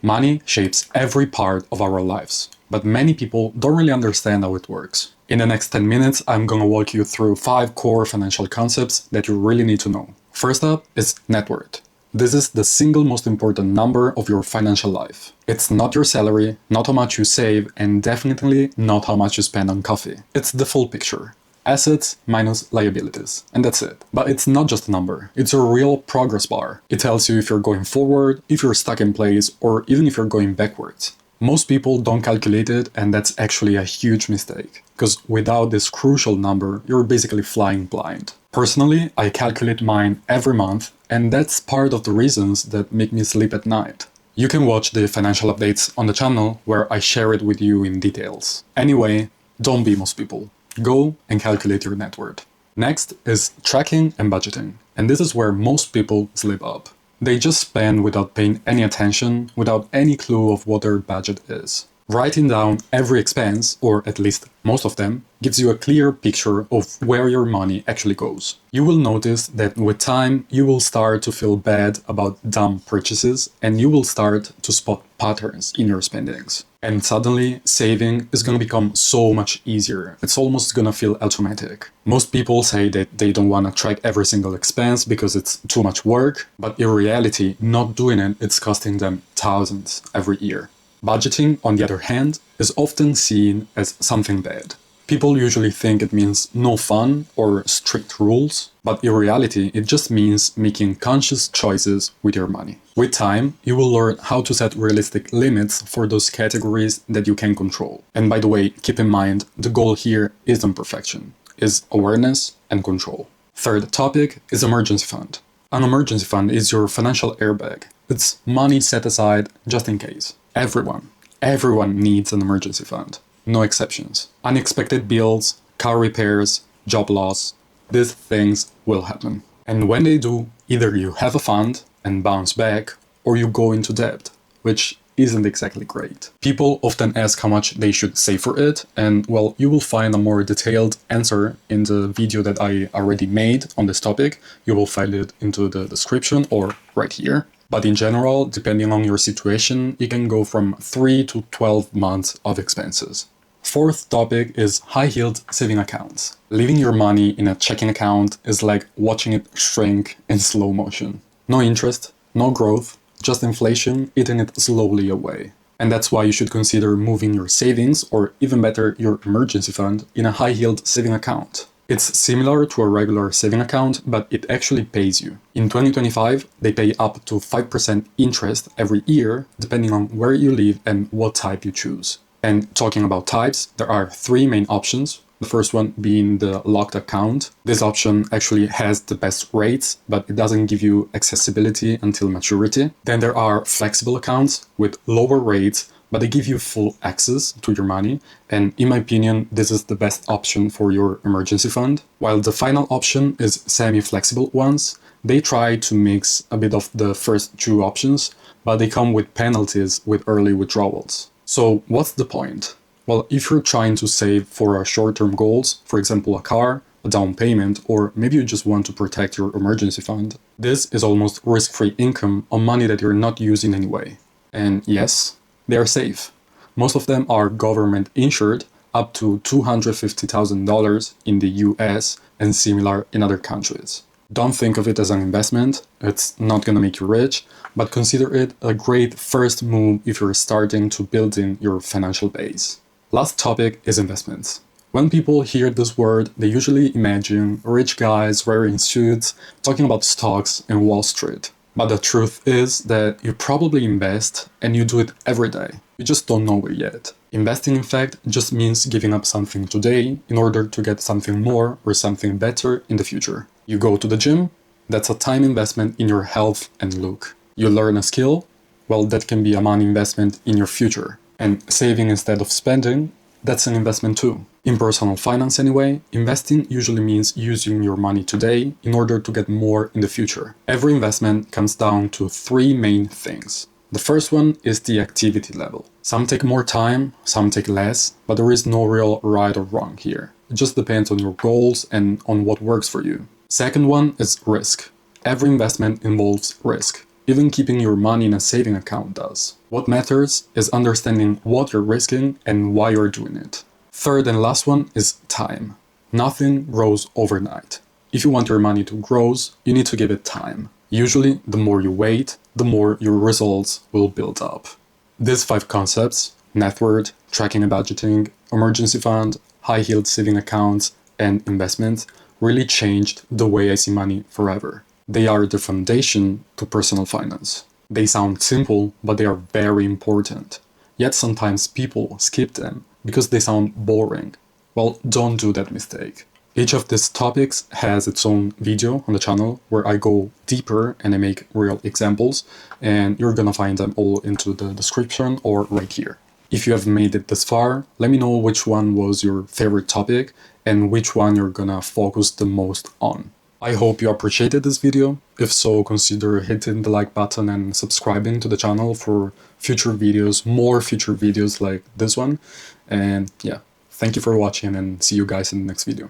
Money shapes every part of our lives, but many people don't really understand how it works. In the next 10 minutes, I'm gonna walk you through 5 core financial concepts that you really need to know. First up is net worth. This is the single most important number of your financial life. It's not your salary, not how much you save, and definitely not how much you spend on coffee. It's the full picture. Assets minus liabilities, and that's it. But it's not just a number, it's a real progress bar. It tells you if you're going forward, if you're stuck in place, or even if you're going backwards. Most people don't calculate it, and that's actually a huge mistake, because without this crucial number, you're basically flying blind. Personally, I calculate mine every month, and that's part of the reasons that make me sleep at night. You can watch the financial updates on the channel where I share it with you in details. Anyway, don't be most people. Go and calculate your net worth. Next is tracking and budgeting, and this is where most people slip up. They just spend without paying any attention, without any clue of what their budget is. Writing down every expense, or at least most of them, gives you a clear picture of where your money actually goes. You will notice that with time, you will start to feel bad about dumb purchases, and you will start to spot patterns in your spendings. And suddenly, saving is going to become so much easier. It's almost going to feel automatic. Most people say that they don't want to track every single expense because it's too much work, but in reality, not doing it, it's costing them thousands every year. Budgeting, on the other hand, is often seen as something bad. People usually think it means no fun or strict rules, but in reality, it just means making conscious choices with your money. With time, you will learn how to set realistic limits for those categories that you can control. And by the way, keep in mind, the goal here isn't perfection, it's awareness and control. Third topic is emergency fund. An emergency fund is your financial airbag. It's money set aside just in case. Everyone needs an emergency fund. No exceptions. Unexpected bills, car repairs, job loss, these things will happen. And when they do, either you have a fund and bounce back, or you go into debt, which isn't exactly great. People often ask how much they should save for it, and well, you will find a more detailed answer in the video that I already made on this topic. You will find it into the description or right here. But in general, depending on your situation, it can go from 3 to 12 months of expenses. Fourth topic is high-yield saving accounts. Leaving your money in a checking account is like watching it shrink in slow motion. No interest, no growth, just inflation eating it slowly away. And that's why you should consider moving your savings, or even better, your emergency fund, in a high-yield saving account. It's similar to a regular saving account, but it actually pays you. In 2025, they pay up to 5% interest every year, depending on where you live and what type you choose. And talking about types, there are 3 main options. The first one being the locked account. This option actually has the best rates, but it doesn't give you accessibility until maturity. Then there are flexible accounts with lower rates, but they give you full access to your money, and in my opinion, this is the best option for your emergency fund. While the final option is semi-flexible ones. They try to mix a bit of the first 2 options, but they come with penalties with early withdrawals. So what's the point? Well, if you're trying to save for short-term goals, for example a car, a down payment, or maybe you just want to protect your emergency fund, this is almost risk-free income on money that you're not using anyway. And yes, they are safe. Most of them are government insured, up to $250,000 in the US and similar in other countries. Don't think of it as an investment, it's not gonna make you rich, but consider it a great first move if you're starting to building your financial base. Last topic is investments. When people hear this word, they usually imagine rich guys wearing suits talking about stocks and Wall Street. But the truth is that you probably invest and you do it every day. You just don't know it yet. Investing, in fact, just means giving up something today in order to get something more or something better in the future. You go to the gym, that's a time investment in your health and look. You learn a skill, well, that can be a money investment in your future. And saving instead of spending, that's an investment too. In personal finance anyway, investing usually means using your money today in order to get more in the future. Every investment comes down to 3 main things. The first one is the activity level. Some take more time, some take less, but there is no real right or wrong here. It just depends on your goals and on what works for you. Second one is risk. Every investment involves risk. Even keeping your money in a saving account does. What matters is understanding what you're risking and why you're doing it. Third and last one is time. Nothing grows overnight. If you want your money to grow, you need to give it time. Usually, the more you wait, the more your results will build up. These 5 concepts, net worth, tracking and budgeting, emergency fund, high-yield saving accounts, and investments, really changed the way I see money forever. They are the foundation to personal finance. They sound simple, but they are very important. Yet sometimes people skip them because they sound boring. Well, don't do that mistake. Each of these topics has its own video on the channel where I go deeper and I make real examples, and you're gonna find them all into the description or right here. If you have made it this far, let me know which one was your favorite topic and which one you're gonna focus the most on. I hope you appreciated this video. If so, consider hitting the like button and subscribing to the channel for future videos, more future videos like this one. And yeah, thank you for watching and see you guys in the next video.